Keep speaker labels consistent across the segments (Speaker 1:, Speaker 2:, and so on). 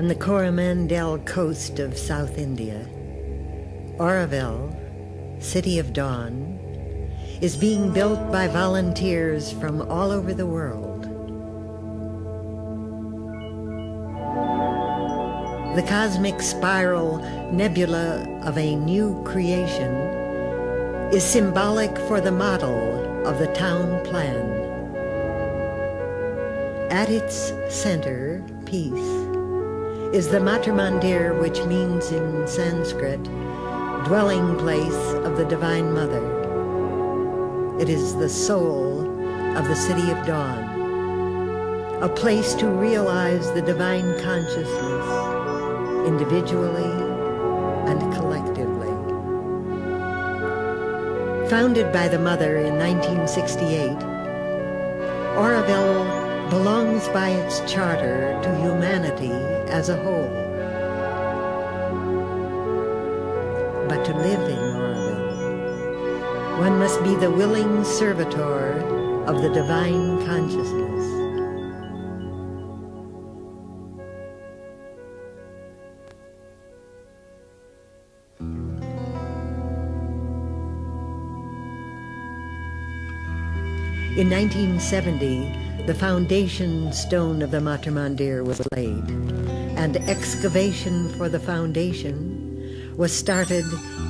Speaker 1: On the Coromandel coast of South India, Auroville, City of Dawn, is being built by volunteers from all over the world. The cosmic spiral nebula of a new creation is symbolic for the model of the town plan. At its center, peace, is the Matrimandir, which means in Sanskrit, dwelling place of the Divine Mother. It is the soul of the City of Dawn, a place to realize the divine consciousness, individually and collectively. Founded by the Mother in 1968, Auroville belongs by its charter to humanity as a whole. But to live in Auroville, one must be the willing servitor of the divine consciousness. In 1970, the foundation stone of the Matrimandir was laid, and excavation for the foundation was started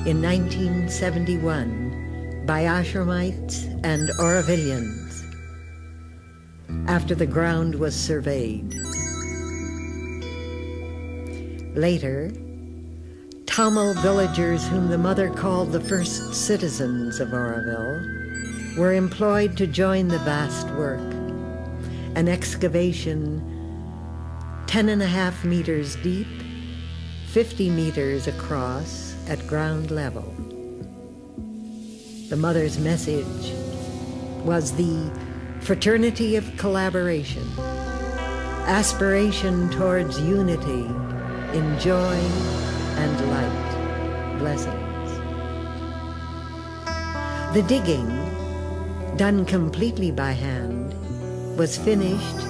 Speaker 1: in 1971 by Ashramites and Aurovillians after the ground was surveyed. Later, Tamil villagers, whom the Mother called the first citizens of Auroville, were employed to join the vast work, an excavation 10.5 meters deep, 50 meters across at ground level. The Mother's message was the fraternity of collaboration, aspiration towards unity in joy and light. Blessings. The digging, done completely by hand, was finished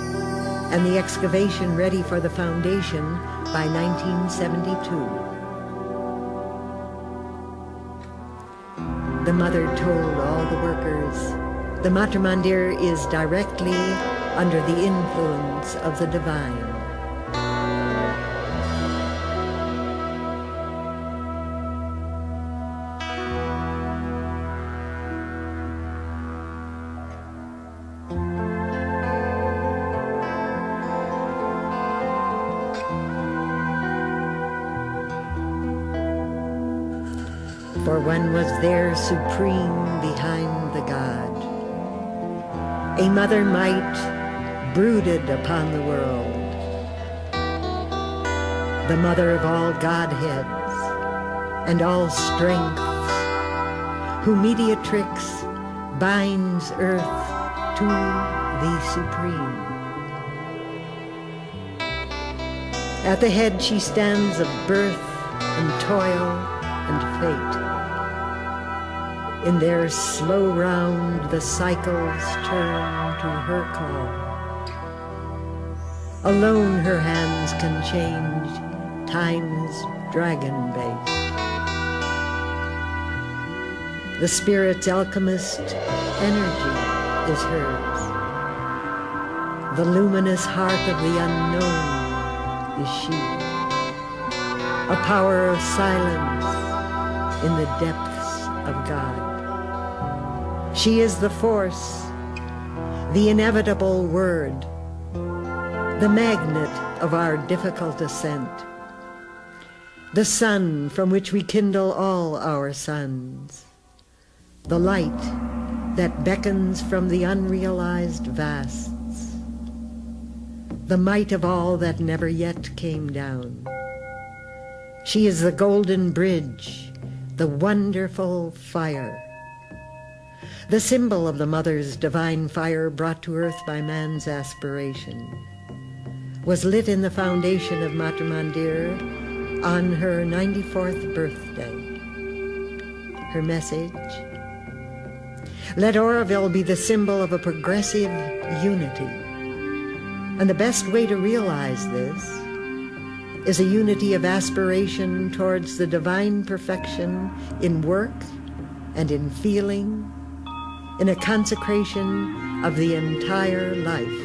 Speaker 1: and the excavation ready for the foundation by 1972. The Mother told all the workers, the Matrimandir is directly under the influence of the divine. For one was there supreme behind the God. A mother might brooded upon the world, the mother of all Godheads and all strengths, who mediatrix binds earth to the supreme. At the head she stands of birth and toil and fate. In their slow round the cycles turn to her call. Alone her hands can change time's dragon base. The spirit's alchemist energy is hers. The luminous heart of the unknown is she. A power of silence in the depths of God. She is the force, the inevitable word, the magnet of our difficult ascent, the sun from which we kindle all our suns, the light that beckons from the unrealized vasts, the might of all that never yet came down. She is the golden bridge, the wonderful fire, the symbol of the Mother's divine fire brought to earth by man's aspiration, was lit in the foundation of Matrimandir on her 94th birthday. Her message: let Auroville be the symbol of a progressive unity. And the best way to realize this is a unity of aspiration towards the divine perfection in work and in feeling, in a consecration of the entire life.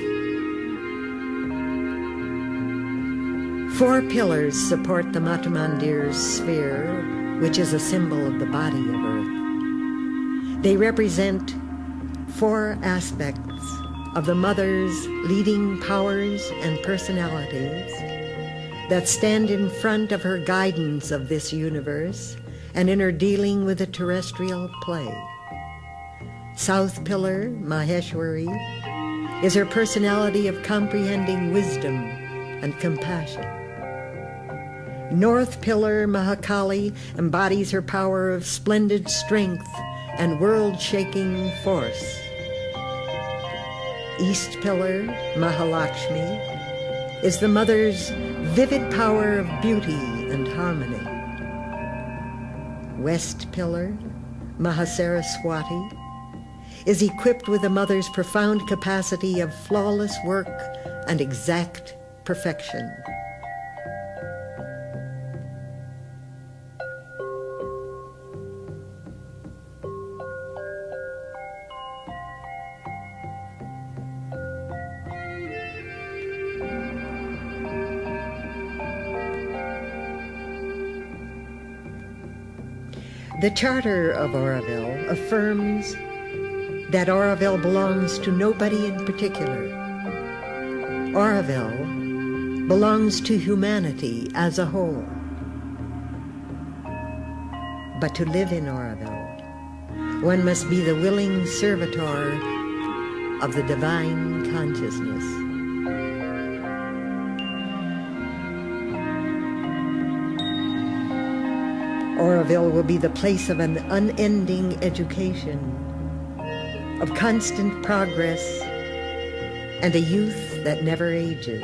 Speaker 1: 4 pillars support the Matrimandir's sphere, which is a symbol of the body of Earth. They represent 4 aspects of the Mother's leading powers and personalities that stand in front of her guidance of this universe and in her dealing with the terrestrial play. South Pillar, Maheshwari, is her personality of comprehending wisdom and compassion. North Pillar, Mahakali, embodies her power of splendid strength and world-shaking force. East Pillar, Mahalakshmi, is the Mother's vivid power of beauty and harmony. West Pillar, Mahasaraswati, is equipped with the Mother's profound capacity of flawless work and exact perfection. The Charter of Auroville affirms that Auroville belongs to nobody in particular. Auroville belongs to humanity as a whole. But to live in Auroville, one must be the willing servitor of the divine consciousness. Auroville will be the place of an unending education, of constant progress, and a youth that never ages.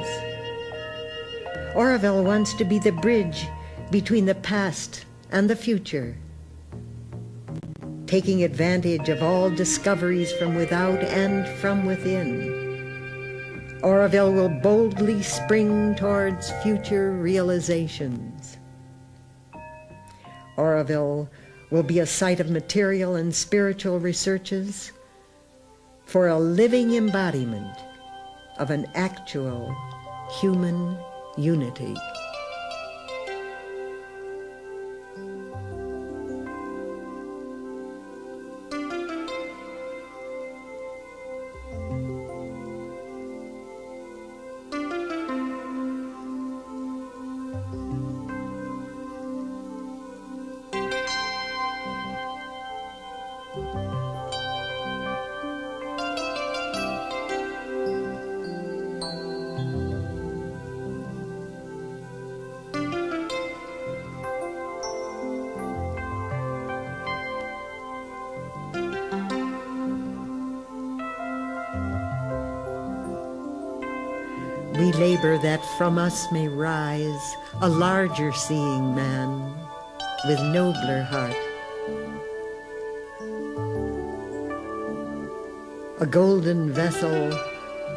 Speaker 1: Auroville wants to be the bridge between the past and the future, taking advantage of all discoveries from without and from within. Auroville will boldly spring towards future realizations. Auroville will be a site of material and spiritual researches for a living embodiment of an actual human unity. We labor that from us may rise a larger seeing man with nobler heart, a golden vessel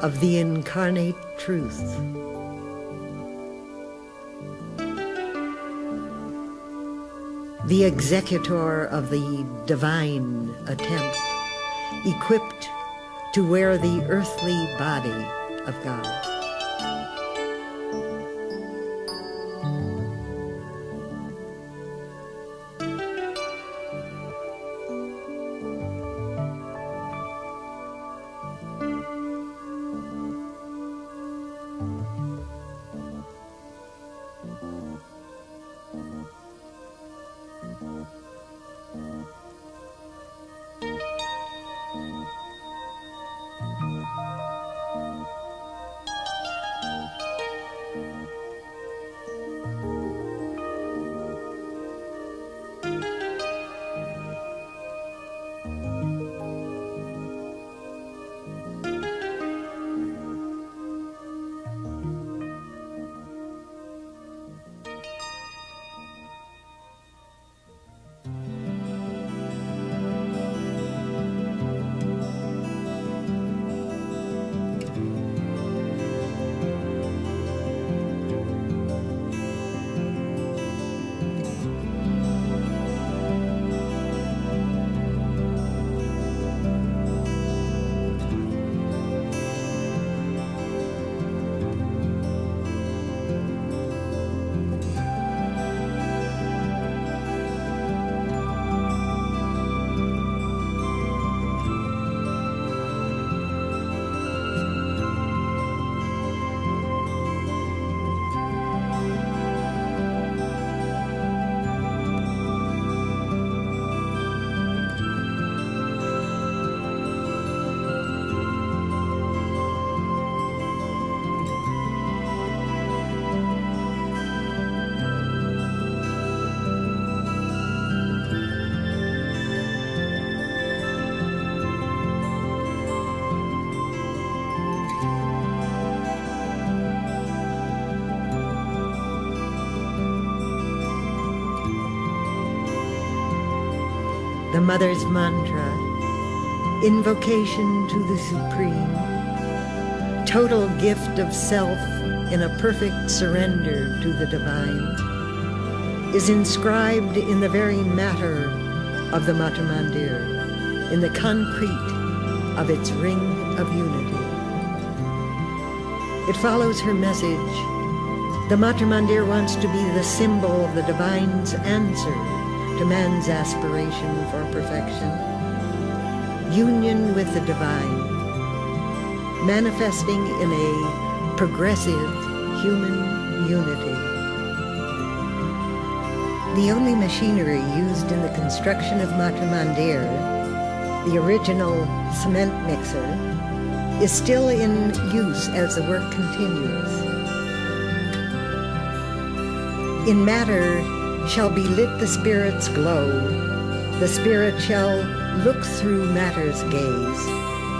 Speaker 1: of the incarnate truth. The executor of the divine attempt, equipped to wear the earthly body of God. The Mother's Mantra, invocation to the Supreme, total gift of self in a perfect surrender to the Divine, is inscribed in the very matter of the Matrimandir, in the concrete of its ring of unity. It follows her message. The Matrimandir wants to be the symbol of the Divine's answer to man's aspiration for perfection. Union with the Divine, manifesting in a progressive human unity. The only machinery used in the construction of Matrimandir, the original cement mixer, is still in use as the work continues. In matter shall be lit the Spirit's glow. The Spirit shall look through matter's gaze,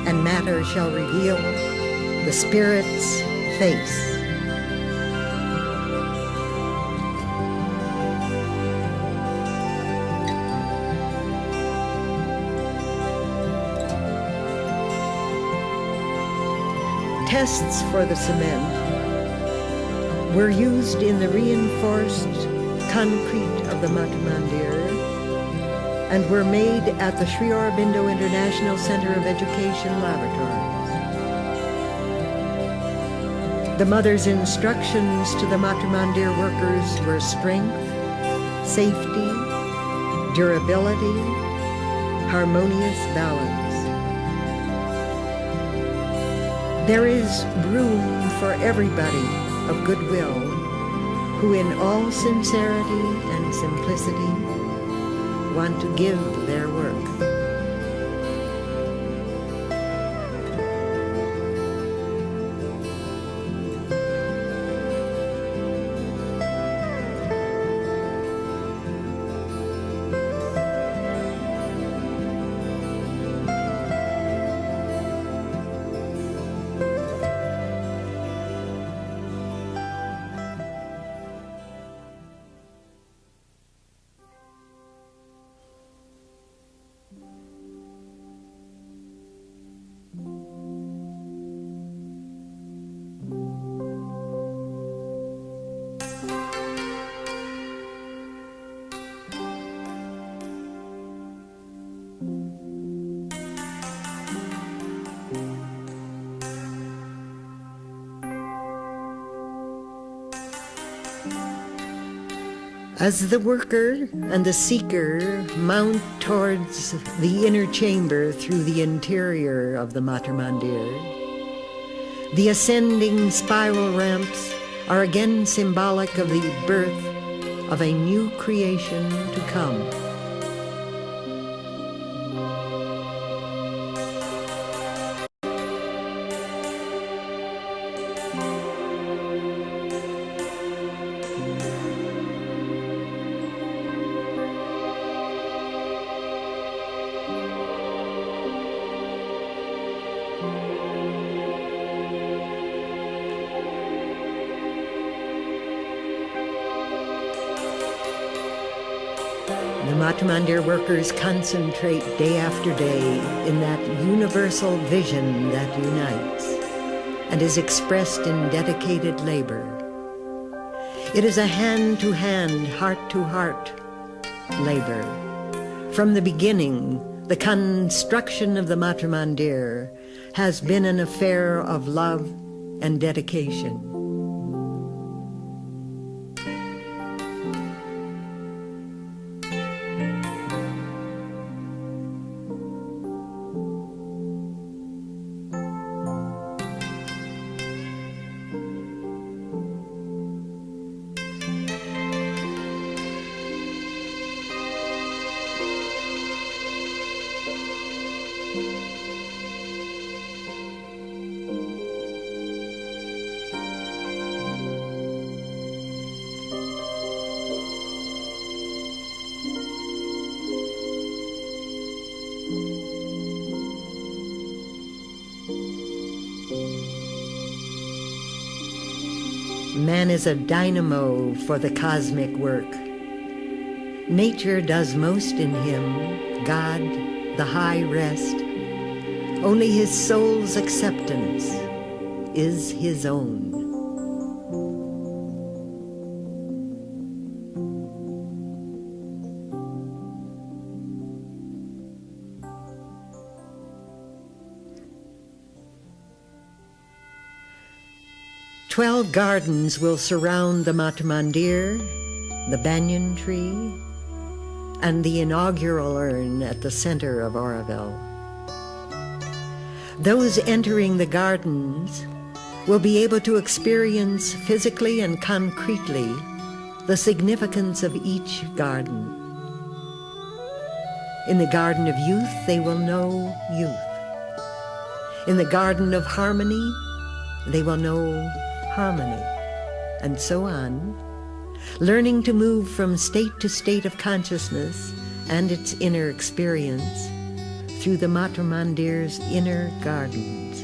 Speaker 1: and matter shall reveal the Spirit's face. Tests for the cement were used in the reinforced concrete of the Matrimandir and were made at the Sri Aurobindo International Center of Education laboratories. The Mother's instructions to the Matrimandir workers were strength, safety, durability, harmonious balance. There is room for everybody of goodwill who in all sincerity and simplicity want to give their work. As the worker and the seeker mount towards the inner chamber through the interior of the Matrimandir, the ascending spiral ramps are again symbolic of the birth of a new creation to come. The Matrimandir workers concentrate day after day in that universal vision that unites and is expressed in dedicated labor. It is a hand-to-hand, heart-to-heart labor. From the beginning, the construction of the Matrimandir has been an affair of love and dedication. Man is a dynamo for the cosmic work. Nature does most in him, God, the high rest. Only his soul's acceptance is his own. "12 gardens will surround the Matrimandir, the banyan tree, and the inaugural urn at the center of Auroville. Those entering the gardens will be able to experience physically and concretely the significance of each garden. In the garden of youth, they will know youth. In the garden of harmony, they will know harmony, and so on, learning to move from state to state of consciousness and its inner experience through the Matrimandir's inner gardens."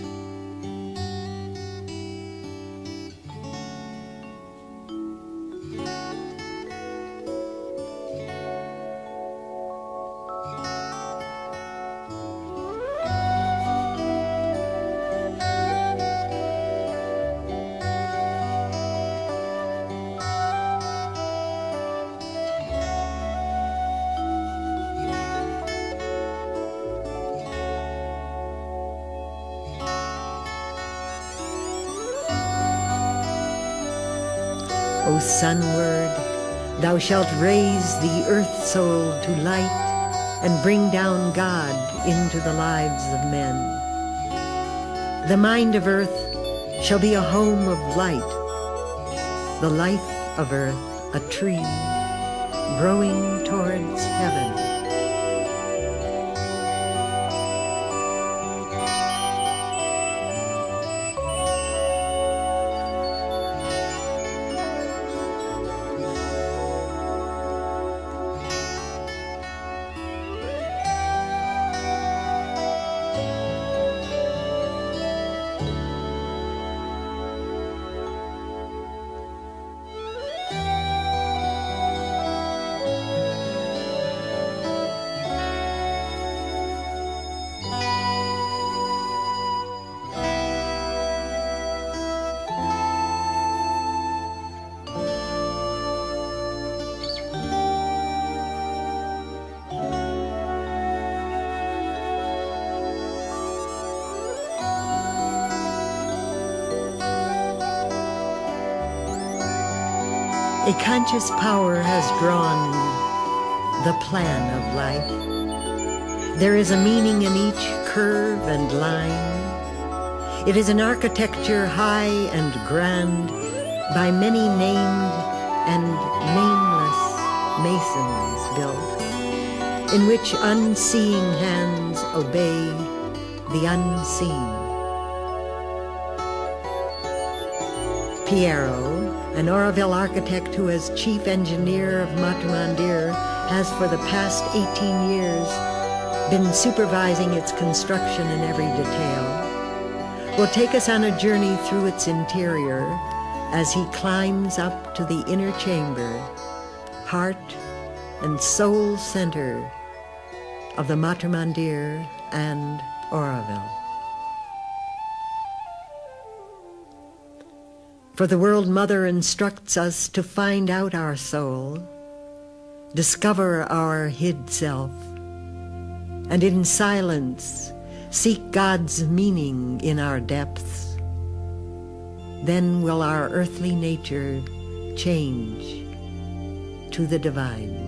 Speaker 1: O sunward, thou shalt raise the earth soul to light and bring down God into the lives of men. The mind of earth shall be a home of light, the life of earth a tree growing towards heaven. A conscious power has drawn the plan of life. There is a meaning in each curve and line. It is an architecture high and grand by many named and nameless masons built, in which unseeing hands obey the unseen. Piero, an Auroville architect who is chief engineer of Matrimandir, has for the past 18 years been supervising its construction in every detail, will take us on a journey through its interior as he climbs up to the inner chamber, heart and soul center of the Matrimandir and Auroville. For the World Mother instructs us to find out our soul, discover our hid self, and in silence seek God's meaning in our depths. Then will our earthly nature change to the divine.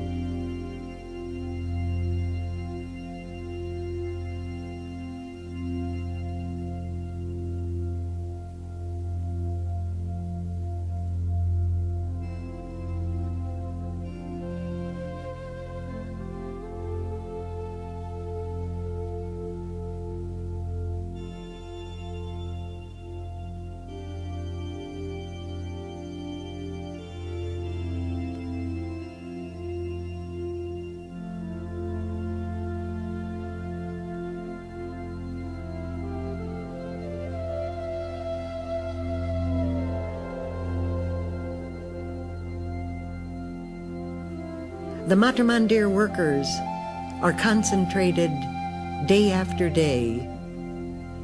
Speaker 1: The Matrimandir workers are concentrated day after day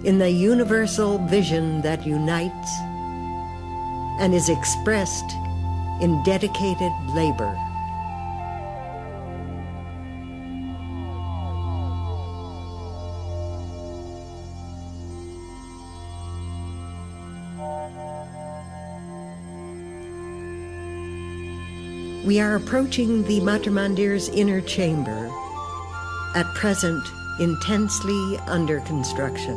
Speaker 1: in the universal vision that unites and is expressed in dedicated labor. We are approaching the Matrimandir's inner chamber, at present intensely under construction.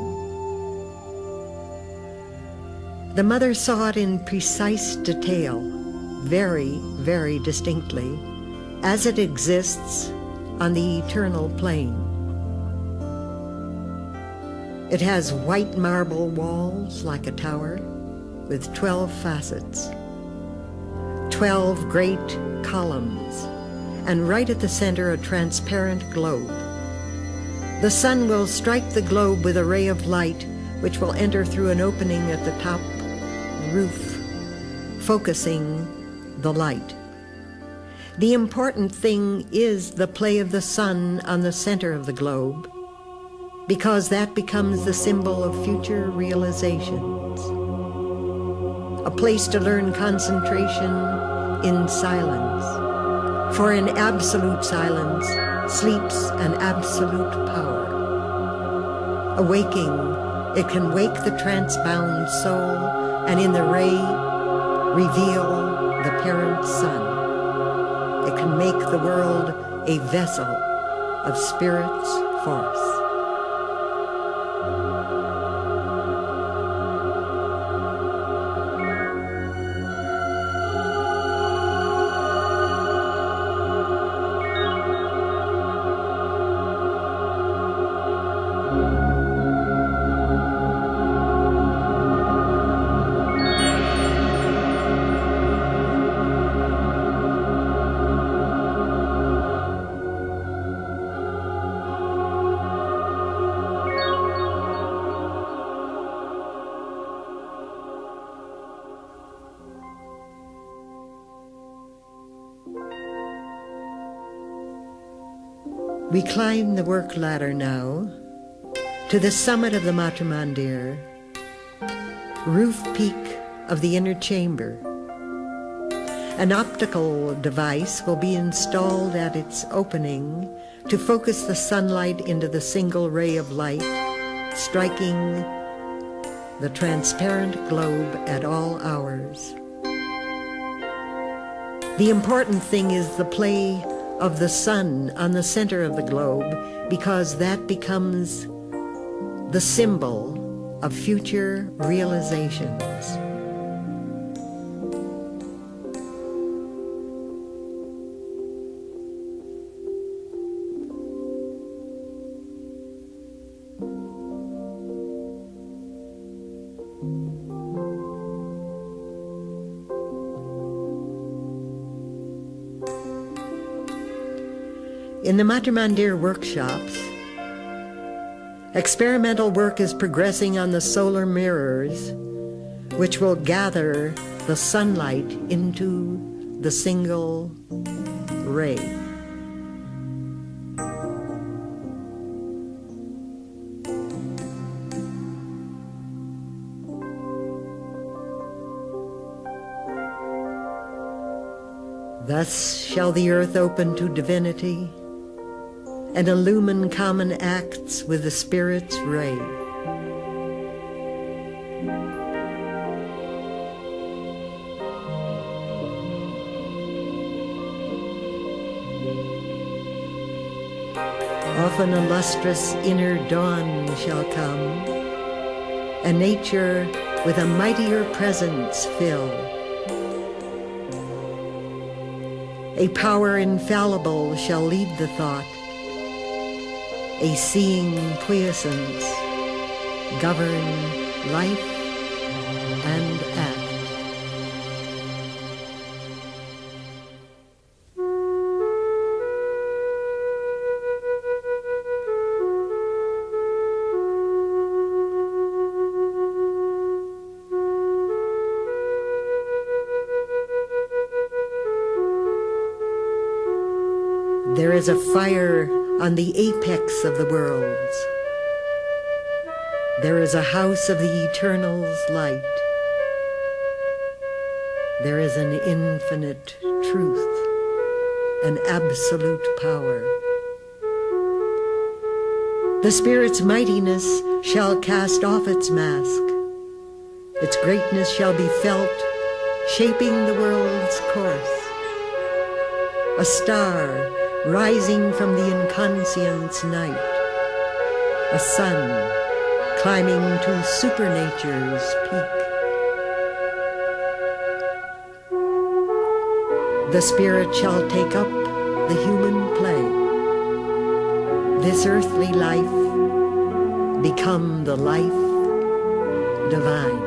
Speaker 1: The mother saw it in precise detail, very, very distinctly, as it exists on the eternal plane. It has white marble walls like a tower with 12 facets, 12 great columns, and right at the center a transparent globe. The sun will strike the globe with a ray of light which will enter through an opening at the top roof, focusing the light. The important thing is the play of the sun on the center of the globe, because that becomes the symbol of future realizations. A place to learn concentration in silence, for in absolute silence sleeps an absolute power. Awaking, it can wake the trance-bound soul, and in the ray reveal the parent sun. It can make the world a vessel of spirit's force. We climb the work ladder now to the summit of the Matrimandir, roof peak of the inner chamber. An optical device will be installed at its opening to focus the sunlight into the single ray of light, striking the transparent globe at all hours. The important thing is the play of the sun on the center of the globe, because that becomes the symbol of future realizations. In the Matrimandir workshops, experimental work is progressing on the solar mirrors, which will gather the sunlight into the single ray. Thus shall the earth open to divinity and illumine common acts with the Spirit's ray. Often a lustrous inner dawn shall come, and nature with a mightier presence fill. A power infallible shall lead the thought, a seeing quiescence govern life and act. There is a fire on the apex of the worlds. There is a house of the Eternal's light. There is an infinite truth, an absolute power. The Spirit's mightiness shall cast off its mask. Its greatness shall be felt, shaping the world's course. A star rising from the inconscient's night. A sun climbing to supernature's peak. The Spirit shall take up the human play. This earthly life become the life divine.